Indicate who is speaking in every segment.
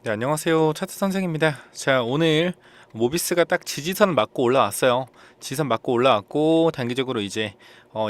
Speaker 1: 네, 안녕하세요. 차트 선생입니다. 자, 오늘 모비스가 딱 지지선 맞고 올라왔어요. 지지선 맞고 올라왔고 단기적으로 이제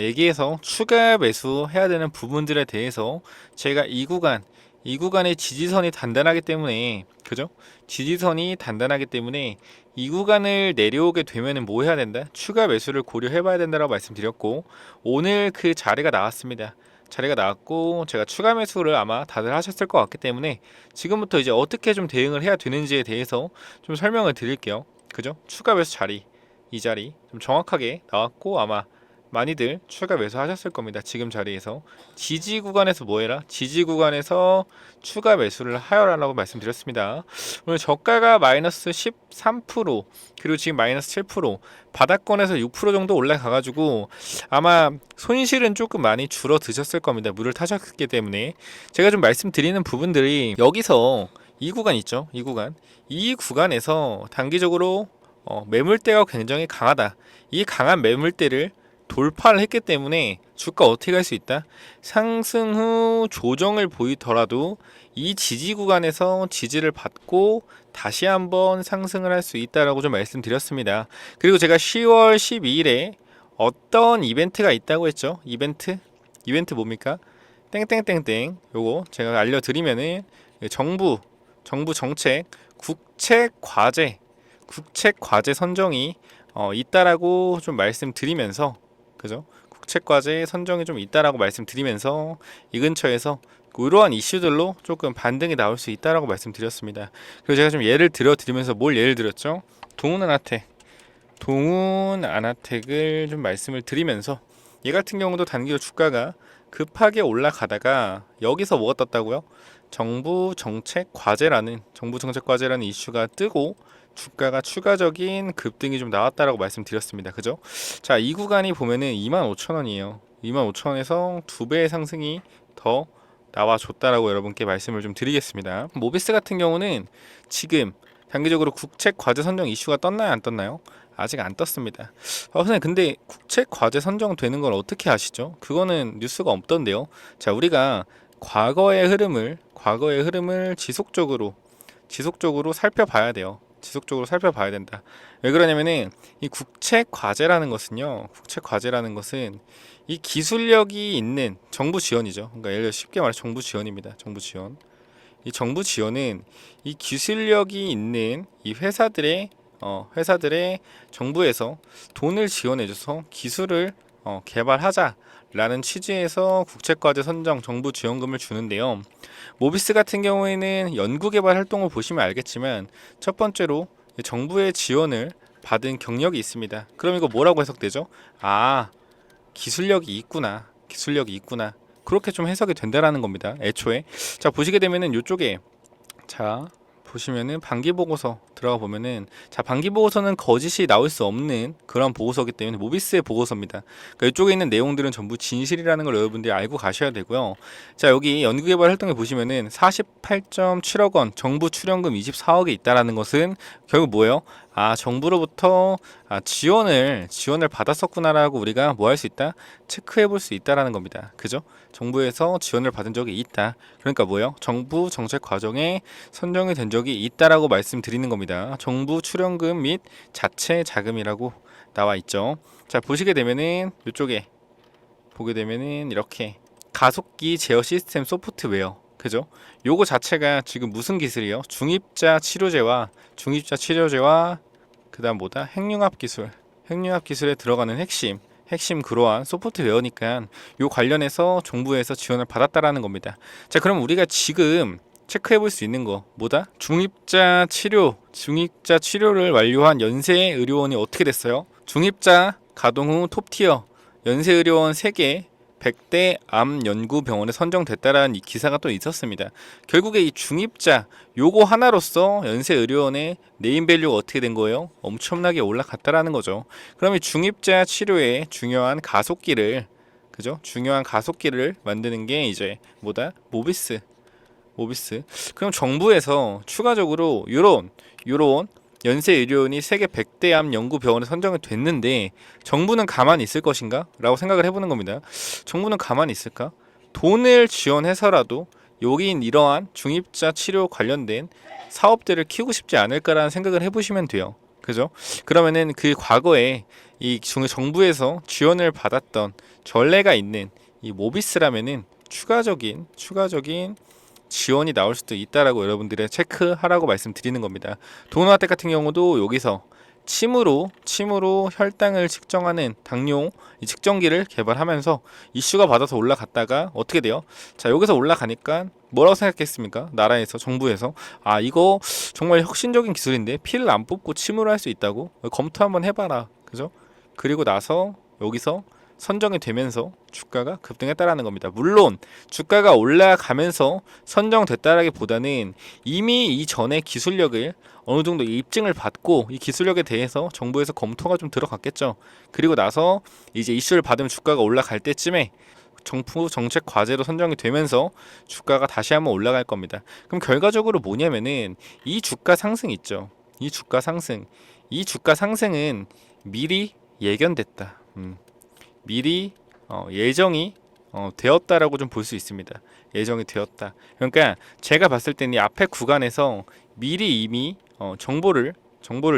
Speaker 1: 얘기해서 추가 매수해야 되는 부분들에 대해서 제가 이 구간의 지지선이 단단하기 때문에 그죠? 지지선이 단단하기 때문에 이 구간을 내려오게 되면은 뭐 해야 된다? 추가 매수를 고려해 봐야 된다라고 말씀드렸고, 오늘 그 자리가 나왔습니다. 자리가 나왔고 제가 추가 매수를 아마 다들 하셨을 것 같기 때문에 지금부터 이제 어떻게 좀 대응을 해야 되는지에 대해서 좀 설명을 드릴게요. 그죠? 추가 매수 자리, 이 자리 좀 정확하게 나왔고 아마 많이들 추가 매수 하셨을 겁니다. 지금 자리에서 지지 구간에서 뭐 해라? 지지 구간에서 추가 매수를 하여라라고 말씀드렸습니다. 오늘 저가가 마이너스 13%, 그리고 지금 마이너스 7%, 바닥권에서 6% 정도 올라가가지고 아마 손실은 조금 많이 줄어드셨을 겁니다. 물을 타셨기 때문에. 제가 좀 말씀드리는 부분들이 여기서 이 구간 있죠? 이 구간에서 단기적으로 매물대가 굉장히 강하다. 이 강한 매물대를 돌파를 했기 때문에 주가 어떻게 갈 수 있다? 상승 후 조정을 보이더라도 이 지지 구간에서 지지를 받고 다시 한번 상승을 할 수 있다라고 좀 말씀드렸습니다. 그리고 제가 10월 12일에 어떤 이벤트가 있다고 했죠? 이벤트 뭡니까? 땡땡땡땡. 요거 제가 알려드리면은 정부 정책 국책 과제 선정이 있다라고 좀 말씀드리면서, 그죠? 국책 과제 선정이 좀 있다라고 말씀드리면서 이 근처에서 이러한 이슈들로 조금 반등이 나올 수 있다라고 말씀드렸습니다. 그리고 제가 좀 예를 들어드리면서 뭘 예를 들었죠? 동훈 아나텍을 좀 말씀을 드리면서, 얘 같은 경우도 단기로 주가가 급하게 올라가다가 여기서 뭐가 떴다고요? 정부 정책 과제라는 이슈가 뜨고 주가가 추가적인 급등이 좀 나왔다라고 말씀드렸습니다. 그죠? 자, 이 구간이 보면은 25,000원이에요. 25,000원에서 두 배의 상승이 더 나와줬다라고 여러분께 말씀을 좀 드리겠습니다. 모비스 같은 경우는 지금 단기적으로 국책 과제 선정 이슈가 떴나요, 안 떴나요? 아직 안 떴습니다. 선생님, 근데 국책 과제 선정되는 걸 어떻게 아시죠? 그거는 뉴스가 없던데요. 자, 우리가 과거의 흐름을 지속적으로 살펴봐야 돼요. 지속적으로 살펴봐야 된다. 왜 그러냐면은 이 국책 과제라는 것은 이 기술력이 있는 정부 지원이죠. 그러니까 예를 들어 쉽게 말해 정부 지원입니다. 정부 지원. 이 정부 지원은 이 기술력이 있는 이 회사들의 정부에서 돈을 지원해줘서 기술을 개발하자라는 취지에서 국책과제 선정 정부 지원금을 주는데요. 모비스 같은 경우에는 연구개발 활동을 보시면 알겠지만 첫 번째로 정부의 지원을 받은 경력이 있습니다. 그럼 이거 뭐라고 해석되죠? 아, 기술력이 있구나. 그렇게 좀 해석이 된다라는 겁니다. 애초에. 자, 보시게 되면은 이쪽에, 자, 보시면은 반기 보고서 들어가 보면은, 자, 반기 보고서는 거짓이 나올 수 없는 그런 보고서이기 때문에 모비스의 보고서입니다. 그러니까 이쪽에 있는 내용들은 전부 진실이라는 걸 여러분들이 알고 가셔야 되고요. 자, 여기 연구개발 활동에 보시면은 48.7억 원 정부 출연금 24억이 있다라는 것은 결국 뭐예요? 아, 정부로부터 지원을 받았었구나라고 우리가 뭐 할 수 있다? 체크해 볼 수 있다라는 겁니다. 그죠? 정부에서 지원을 받은 적이 있다. 그러니까 뭐예요? 정부 정책 과정에 선정이 된 적이 있다라고 말씀드리는 겁니다. 정부 출연금 및 자체 자금이라고 나와 있죠. 자, 보시게 되면은 이쪽에 보게 되면은 이렇게 가속기 제어 시스템 소프트웨어, 그죠? 요거 자체가 지금 무슨 기술이에요? 중입자 치료제와 그다음 뭐다? 핵융합 기술에 들어가는 핵심 그러한 소프트웨어니까 요 관련해서 정부에서 지원을 받았다라는 겁니다. 자, 그럼 우리가 지금 체크해 볼 수 있는 거 뭐다? 중입자 치료를 완료한 연세의료원이 어떻게 됐어요? 중입자 가동 후 톱티어 연세의료원 세계 100대 암 연구병원에 선정됐다라는 이 기사가 또 있었습니다. 결국에 이 중입자 요거 하나로서 연세의료원의 네임밸류가 어떻게 된 거예요? 엄청나게 올라갔다라는 거죠. 그럼 이 중입자 치료의 중요한 가속기를, 그죠? 중요한 가속기를 만드는 게 이제 뭐다? 모비스. 그럼 정부에서 추가적으로 요런 연세의료원이 세계 100대 암 연구병원에 선정이 됐는데 정부는 가만히 있을 것인가? 라고 생각을 해보는 겁니다. 정부는 가만히 있을까? 돈을 지원해서라도 여기인 이러한 중입자 치료 관련된 사업들을 키우고 싶지 않을까라는 생각을 해보시면 돼요. 그죠? 그러면은 그 과거에 이 정부에서 지원을 받았던 전례가 있는 이 모비스라면은 추가적인 지원이 나올 수도 있다라고 여러분들의 체크하라고 말씀드리는 겁니다. 동남아텍 같은 경우도 여기서 침으로 혈당을 측정하는 당뇨 이 측정기를 개발하면서 이슈가 받아서 올라갔다가 어떻게 돼요? 자, 여기서 올라가니까 뭐라고 생각했습니까? 나라에서, 정부에서 아, 이거 정말 혁신적인 기술인데 피를 안 뽑고 침으로 할 수 있다고? 검토 한번 해봐라. 그죠? 그리고 나서 여기서 선정이 되면서 주가가 급등했다라는 겁니다. 물론 주가가 올라가면서 선정됐다라기보다는 이미 이전에 기술력을 어느 정도 입증을 받고 이 기술력에 대해서 정부에서 검토가 좀 들어갔겠죠. 그리고 나서 이제 이슈를 받으면 주가가 올라갈 때쯤에 정부 정책 과제로 선정이 되면서 주가가 다시 한번 올라갈 겁니다. 그럼 결과적으로 뭐냐면은 이 주가 상승 있죠. 이 주가 상승은 미리 예견됐다. 미리 예정이 되었다라고 좀 볼 수 있습니다. 예정이 되었다. 그러니까 제가 봤을 때는 이 앞에 구간에서 미리 이미 정보를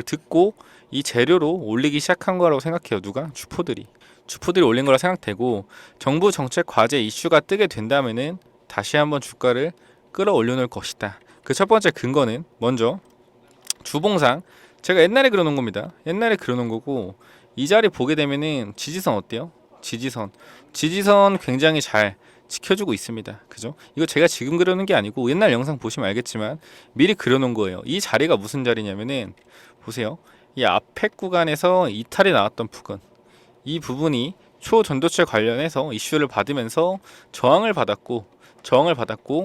Speaker 1: 듣고 이 재료로 올리기 시작한 거라고 생각해요. 누가? 주포들이 올린 거라 생각되고 정부 정책 과제 이슈가 뜨게 된다면은 다시 한번 주가를 끌어올려 놓을 것이다. 그 첫 번째 근거는 먼저 주봉상 제가 옛날에 그려놓은 겁니다. 옛날에 그려놓은 거고 이 자리 보게 되면은 지지선 어때요? 지지선 굉장히 잘 지켜주고 있습니다. 그죠? 이거 제가 지금 그려놓은 게 아니고 옛날 영상 보시면 알겠지만 미리 그려놓은 거예요. 이 자리가 무슨 자리냐면은 보세요. 이 앞에 구간에서 이탈이 나왔던 부분, 이 부분이 초전도체 관련해서 이슈를 받으면서 저항을 받았고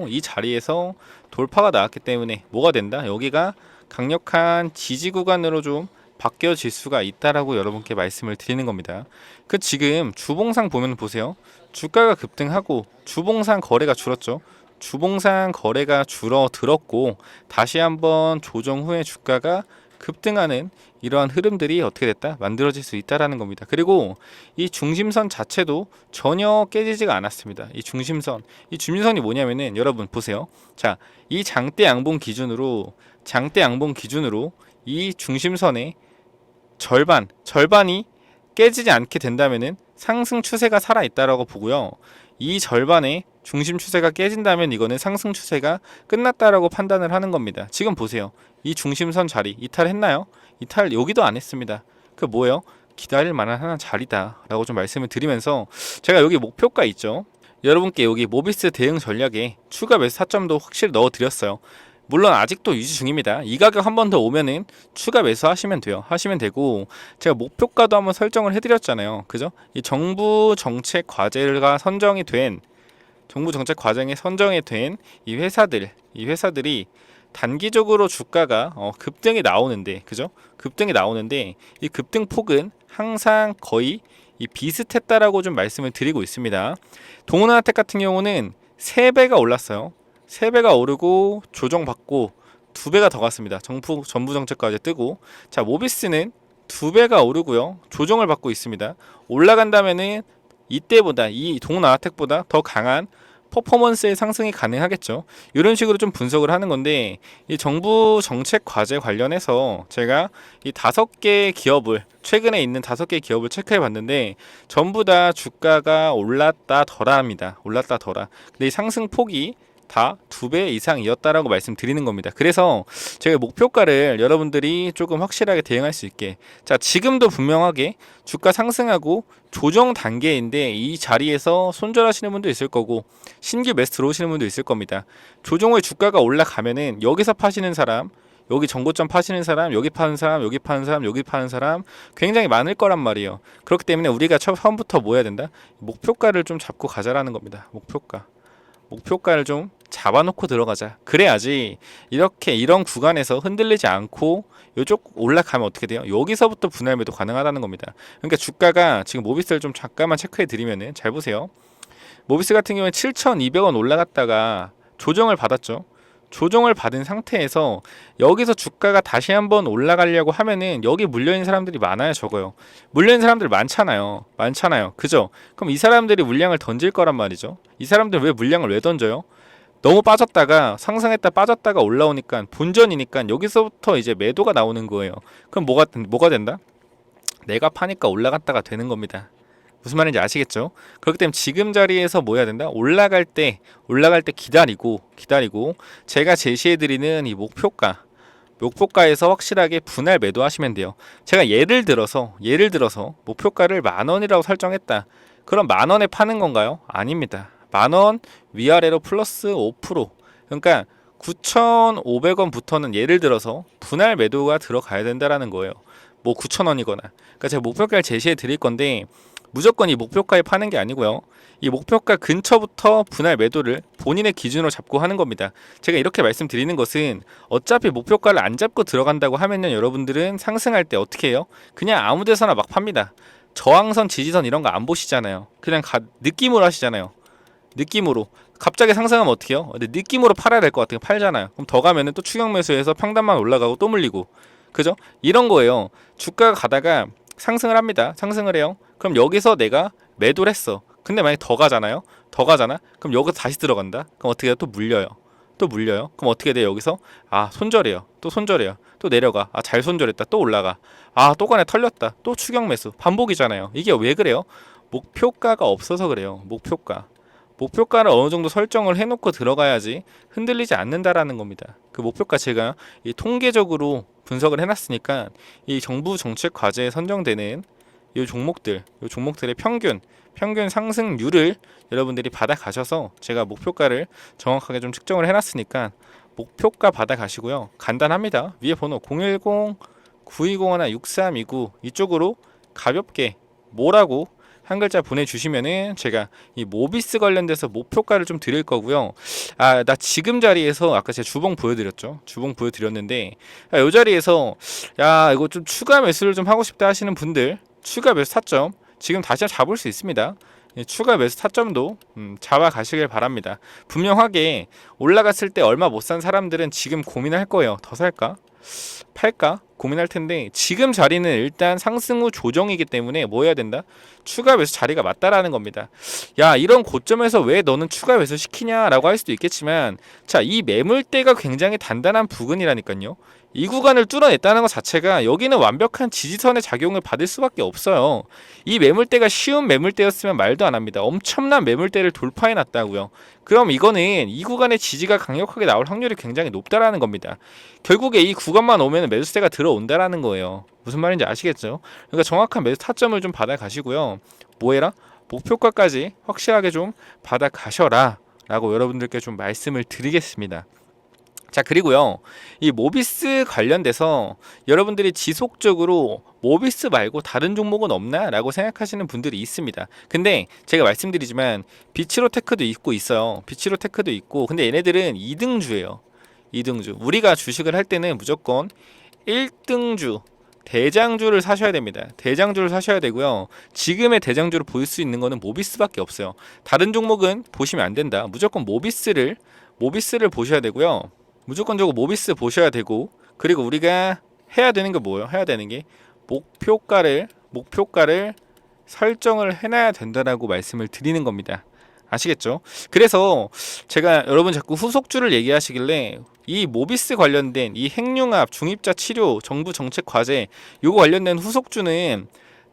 Speaker 1: 이 자리에서 돌파가 나왔기 때문에 뭐가 된다? 여기가 강력한 지지 구간으로 좀 바뀌어질 수가 있다라고 여러분께 말씀을 드리는 겁니다. 그 지금 주봉상 보면 보세요. 주가가 급등하고 주봉상 거래가 줄었죠. 주봉상 거래가 줄어들었고 다시 한번 조정 후에 주가가 급등하는 이러한 흐름들이 어떻게 됐다? 만들어질 수 있다라는 겁니다. 그리고 이 중심선 자체도 전혀 깨지지가 않았습니다. 이 중심선이 뭐냐면은 여러분 보세요. 자, 이 장대 양봉 기준으로 이 중심선의 절반이 깨지지 않게 된다면은 상승 추세가 살아 있다라고 보고요. 이 절반의 중심 추세가 깨진다면 이거는 상승 추세가 끝났다라고 판단을 하는 겁니다. 지금 보세요. 이 중심선 자리 이탈했나요? 이탈 여기도 안 했습니다. 그 뭐예요? 기다릴 만한 하나 자리다라고 좀 말씀을 드리면서 제가 여기 목표가 있죠. 여러분께 여기 모비스 대응 전략에 추가 매수 타점도 확실히 넣어 드렸어요. 물론 아직도 유지 중입니다. 이 가격 한 번 더 오면은 추가 매수하시면 돼요. 하시면 되고 제가 목표가도 한번 설정을 해드렸잖아요. 그죠? 이 정부 정책 과제가 선정이 된 이 회사들이 단기적으로 주가가 급등이 나오는데, 그죠? 급등이 나오는데 이 급등 폭은 항상 거의 이 비슷했다라고 좀 말씀을 드리고 있습니다. 동원아텍 같은 경우는 3배가 올랐어요. 3배가 오르고 조정받고 2배가 더 갔습니다. 정부 정책까지 뜨고 자 모비스는 2배가 오르고요. 조정을 받고 있습니다. 올라간다면은 이때보다 이 동남아텍보다 더 강한 퍼포먼스의 상승이 가능하겠죠. 이런 식으로 좀 분석을 하는 건데 이 정부 정책 과제 관련해서 제가 이 5개 기업을 최근에 있는 5개 기업을 체크해 봤는데 전부 다 주가가 올랐다 덜합니다. 근데 이 상승 폭이 다 2배 이상이었다라고 말씀드리는 겁니다. 그래서 제가 목표가를 여러분들이 조금 확실하게 대응할 수 있게 자 지금도 분명하게 주가 상승하고 조정 단계인데 이 자리에서 손절하시는 분도 있을 거고 신규 매수 들어오시는 분도 있을 겁니다. 조정 후에 주가가 올라가면은 여기서 파시는 사람 여기 정고점 파시는 사람, 여기 파는 사람, 여기 파는 사람, 여기 파는 사람 굉장히 많을 거란 말이에요. 그렇기 때문에 우리가 처음부터 뭐 해야 된다? 목표가를 좀 잡고 가자라는 겁니다. 목표가를 좀 잡아놓고 들어가자. 그래야지 이런 구간에서 흔들리지 않고 이쪽 올라가면 어떻게 돼요? 여기서부터 분할 매도 가능하다는 겁니다. 그러니까 주가가 지금 모비스를 좀 잠깐만 체크해 드리면은 잘 보세요. 모비스 같은 경우에 7,200원 올라갔다가 조정을 받았죠. 조정을 받은 상태에서 여기서 주가가 다시 한번 올라가려고 하면은 여기 물려있는 사람들이 많아요, 적어요? 물려있는 사람들 많잖아요. 그죠? 그럼 이 사람들이 물량을 던질 거란 말이죠. 이 사람들 왜 물량을 왜 던져요? 너무 빠졌다가 상승했다 빠졌다가 올라오니까 본전이니까 여기서부터 이제 매도가 나오는 거예요. 그럼 뭐가 된다? 내가 파니까 올라갔다가 되는 겁니다. 무슨 말인지 아시겠죠? 그렇기 때문에 지금 자리에서 뭐 해야 된다? 올라갈 때 기다리고 제가 제시해드리는 이 목표가에서 확실하게 분할 매도하시면 돼요. 제가 예를 들어서 목표가를 10,000원이라고 설정했다. 그럼 10,000원에 파는 건가요? 아닙니다. 10,000원 위아래로 플러스 5%. 그러니까 9,500원부터는 예를 들어서 분할 매도가 들어가야 된다라는 거예요. 뭐 9,000원이거나. 그러니까 제가 목표가를 제시해 드릴 건데 무조건 이 목표가에 파는 게 아니고요. 이 목표가 근처부터 분할 매도를 본인의 기준으로 잡고 하는 겁니다. 제가 이렇게 말씀드리는 것은 어차피 목표가를 안 잡고 들어간다고 하면요, 여러분들은 상승할 때 어떻게 해요? 그냥 아무 데서나 막 팝니다. 저항선, 지지선 이런 거 안 보시잖아요. 그냥 느낌으로 하시잖아요. 느낌으로. 갑자기 상승하면 어떻게 해요? 근데 느낌으로 팔아야 될 것 같아요. 팔잖아요. 그럼 더 가면은 또 추격 매수해서 평단만 올라가고 또 물리고. 그죠? 이런 거예요. 주가가 가다가 상승을 합니다. 상승을 해요. 그럼 여기서 내가 매도를 했어. 근데 만약에 더 가잖아요. 더 가잖아. 그럼 여기서 다시 들어간다. 그럼 어떻게 해요? 또 물려요. 그럼 어떻게 돼요? 여기서 손절해요. 또 손절해요. 또 내려가. 잘 손절했다. 또 올라가. 또 간에 털렸다. 또 추격 매수. 반복이잖아요. 이게 왜 그래요? 목표가가 없어서 그래요. 목표가를 어느 정도 설정을 해놓고 들어가야지 흔들리지 않는다라는 겁니다. 그 목표가 제가 이 통계적으로 분석을 해놨으니까 이 정부 정책 과제에 선정되는 이 종목들의 평균 상승률을 여러분들이 받아가셔서 제가 목표가를 정확하게 좀 측정을 해놨으니까 목표가 받아가시고요. 간단합니다. 위에 번호 010-920-6329 이쪽으로 가볍게 뭐라고 한 글자 보내주시면은 제가 이 모비스 관련돼서 목표가를 좀 드릴 거고요. 나 지금 자리에서 아까 제가 주봉 보여드렸죠. 주봉 보여드렸는데 이 자리에서 이거 좀 추가 매수를 좀 하고 싶다 하시는 분들 추가 매수 타점 지금 다시 잡을 수 있습니다. 추가 매수 타점도 잡아 가시길 바랍니다. 분명하게 올라갔을 때 얼마 못 산 사람들은 지금 고민할 거예요. 더 살까? 팔까? 고민할 텐데 지금 자리는 일단 상승 후 조정이기 때문에 뭐 해야 된다? 추가 매수 자리가 맞다라는 겁니다. 이런 고점에서 왜 너는 추가 매수 시키냐라고 할 수도 있겠지만 이 매물대가 굉장히 단단한 부근이라니까요. 이 구간을 뚫어냈다는 것 자체가 여기는 완벽한 지지선의 작용을 받을 수밖에 없어요. 이 매물대가 쉬운 매물대였으면 말도 안 합니다. 엄청난 매물대를 돌파해 놨다고요. 그럼 이거는 이 구간의 지지가 강력하게 나올 확률이 굉장히 높다라는 겁니다. 결국에 이 구간만 오면 매수세가 들어온다라는 거예요. 무슨 말인지 아시겠죠? 그러니까 정확한 매수 타점을 좀 받아 가시고요. 뭐해라? 목표가까지 확실하게 좀 받아 가셔라 라고 여러분들께 좀 말씀을 드리겠습니다. 그리고요, 이 모비스 관련돼서 여러분들이 지속적으로 모비스 말고 다른 종목은 없나? 라고 생각하시는 분들이 있습니다. 근데 제가 말씀드리지만 비치로테크도 있어요. 비치로테크도 있고, 근데 얘네들은 2등주예요. 2등주. 우리가 주식을 할 때는 무조건 1등주, 대장주를 사셔야 됩니다. 대장주를 사셔야 되고요. 지금의 대장주를 볼 수 있는 거는 모비스밖에 없어요. 다른 종목은 보시면 안 된다. 무조건 모비스를 보셔야 되고요. 무조건적으로 모비스 보셔야 되고, 그리고 우리가 해야 되는 게 뭐예요? 해야 되는 게 목표가를 설정을 해놔야 된다라고 말씀을 드리는 겁니다. 아시겠죠? 그래서 제가 여러분 자꾸 후속주를 얘기하시길래 이 모비스 관련된 이 핵융합, 중입자 치료, 정부 정책 과제 요거 관련된 후속주는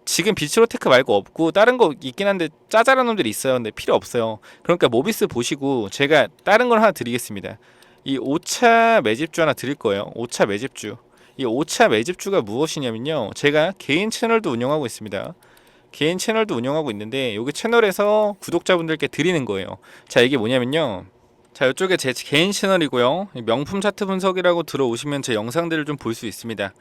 Speaker 1: 지금 비치로테크 말고 없고 다른 거 있긴 한데 짜잘한 놈들이 있어요. 근데 필요 없어요. 그러니까 모비스 보시고 제가 다른 걸 하나 드리겠습니다. 이 5차 매집주 하나 드릴 거예요. 5차 매집주. 이 5차 매집주가 무엇이냐면요. 제가 개인 채널도 운영하고 있습니다. 개인 채널도 운영하고 있는데 여기 채널에서 구독자분들께 드리는 거예요. 이게 뭐냐면요. 이쪽에 제 개인 채널이고요. 명품 차트 분석이라고 들어오시면 제 영상들을 좀 볼 수 있습니다.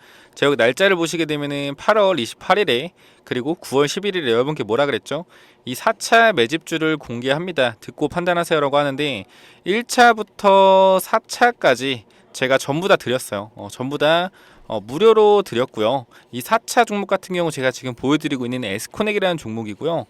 Speaker 1: 여기 날짜를 보시게 되면은 8월 28일에 그리고 9월 11일에 여러분께 뭐라 그랬죠? 이 4차 매집주를 공개합니다. 듣고 판단하세요라고 하는데 1차부터 4차까지 제가 전부 다 드렸어요. 전부 다 무료로 드렸고요. 이 4차 종목 같은 경우 제가 지금 보여드리고 있는 에스코넥이라는 종목이고요.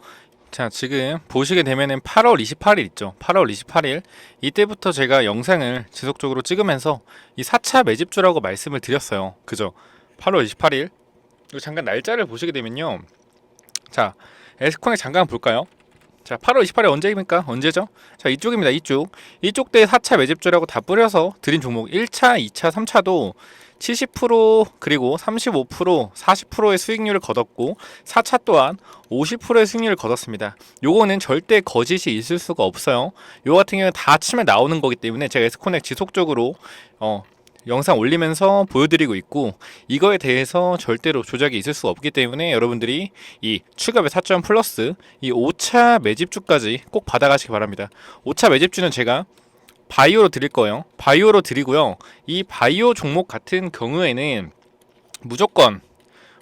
Speaker 1: 지금 보시게 되면은 8월 28일 있죠. 8월 28일 이때부터 제가 영상을 지속적으로 찍으면서 이 4차 매집주라고 말씀을 드렸어요. 그죠? 8월 28일. 그리고 잠깐 날짜를 보시게 되면요. 에스코넥 잠깐 볼까요? 자, 8월 28일 언제입니까? 언제죠? 자, 이쪽입니다. 이쪽 때 4차 매집주라고 다 뿌려서 드린 종목 1차, 2차, 3차도 70% 그리고 35%, 40%의 수익률을 거뒀고 4차 또한 50%의 수익률을 거뒀습니다. 요거는 절대 거짓이 있을 수가 없어요. 요 같은 경우는 다 아침에 나오는 거기 때문에 제가 에스코넥 지속적으로 영상 올리면서 보여드리고 있고, 이거에 대해서 절대로 조작이 있을 수 없기 때문에 여러분들이 이 추가배 4점 플러스 이 5차 매집주까지 꼭 받아가시기 바랍니다. 5차 매집주는 제가 바이오로 드릴 거예요. 바이오로 드리고요. 이 바이오 종목 같은 경우에는 무조건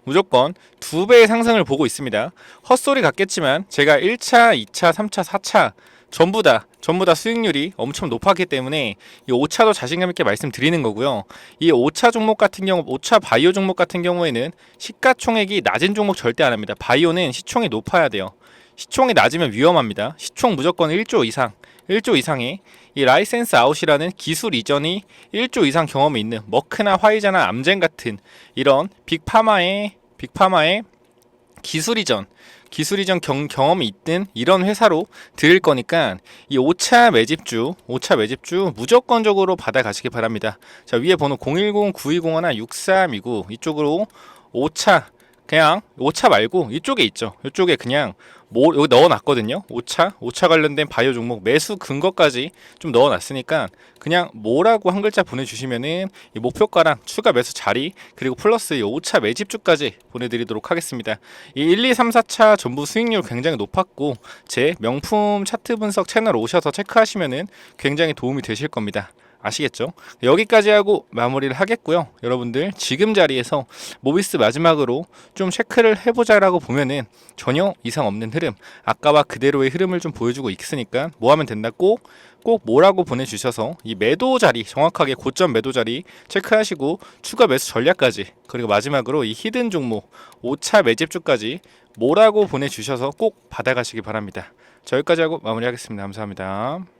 Speaker 1: 2배의 상승을 보고 있습니다. 헛소리 같겠지만 제가 1차, 2차, 3차, 4차 전부 다 수익률이 엄청 높았기 때문에 이 5차도 자신감 있게 말씀드리는 거고요. 이 5차 종목 같은 경우, 5차 바이오 종목 같은 경우에는 시가총액이 낮은 종목 절대 안 합니다. 바이오는 시총이 높아야 돼요. 시총이 낮으면 위험합니다. 시총 무조건 1조 이상의 이 라이센스 아웃이라는 기술 이전이 1조 이상 경험이 있는 머크나 화이자나 암젠 같은 이런 빅파마의 기술 이전 경험이 있든 이런 회사로 드릴 거니까 이 5차 매집주 무조건적으로 받아가시기 바랍니다. 자, 위에 번호 010-9201-6329 이쪽으로 5차, 그냥 5차 말고 이쪽에 있죠. 이쪽에 그냥 여기 넣어놨거든요. 5차 관련된 바이오 종목 매수 근거까지 좀 넣어놨으니까 그냥 뭐라고 한 글자 보내주시면은 이 목표가랑 추가 매수 자리 그리고 플러스 이 5차 매집주까지 보내드리도록 하겠습니다. 이 1, 2, 3, 4차 전부 수익률 굉장히 높았고 제 명품 차트 분석 채널 오셔서 체크하시면은 굉장히 도움이 되실 겁니다. 아시겠죠? 여기까지 하고 마무리를 하겠고요. 여러분들 지금 자리에서 모비스 마지막으로 좀 체크를 해보자라고 보면은 전혀 이상 없는 흐름, 아까와 그대로의 흐름을 좀 보여주고 있으니까 뭐 하면 된다, 꼭 뭐라고 보내주셔서 이 매도 자리, 정확하게 고점 매도 자리 체크하시고 추가 매수 전략까지, 그리고 마지막으로 이 히든 종목 5차 매집주까지 뭐라고 보내주셔서 꼭 받아가시기 바랍니다. 자, 여기까지 하고 마무리하겠습니다. 감사합니다.